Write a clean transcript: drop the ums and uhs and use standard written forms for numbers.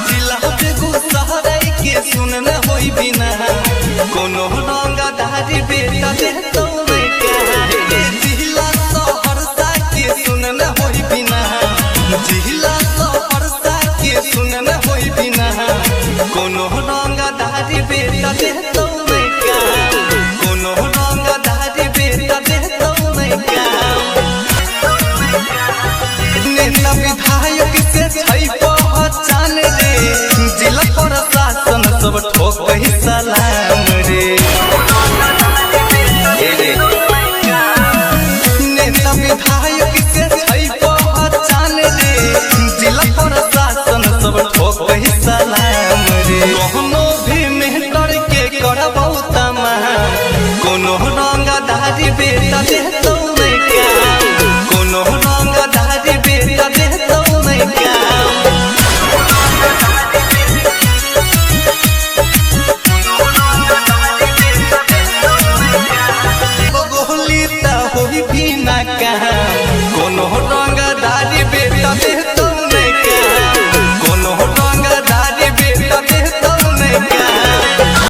जिला बेगूसराय के सुनना होई बिना कोनो रंगदारी बेटा दे तो मैं क्या जिला सहरसा के सुनना होई बिना जिला सहरसा के सुनना होई बिना कोनो रंगदारी बेटा दे तो मैं क्या कोनो रंगदारी बेटा दे तो मैं क्या नेता विधायक से छई पहचान रे जिला प्रशासन सब ठोक ही सलाम रे नेता विधायक से छई पहचान रे जिला प्रशासन सब ठोक ही सलाम रे कोनो भी मेहनत के करबौ तमा कोनो रंगदारी बेटा दे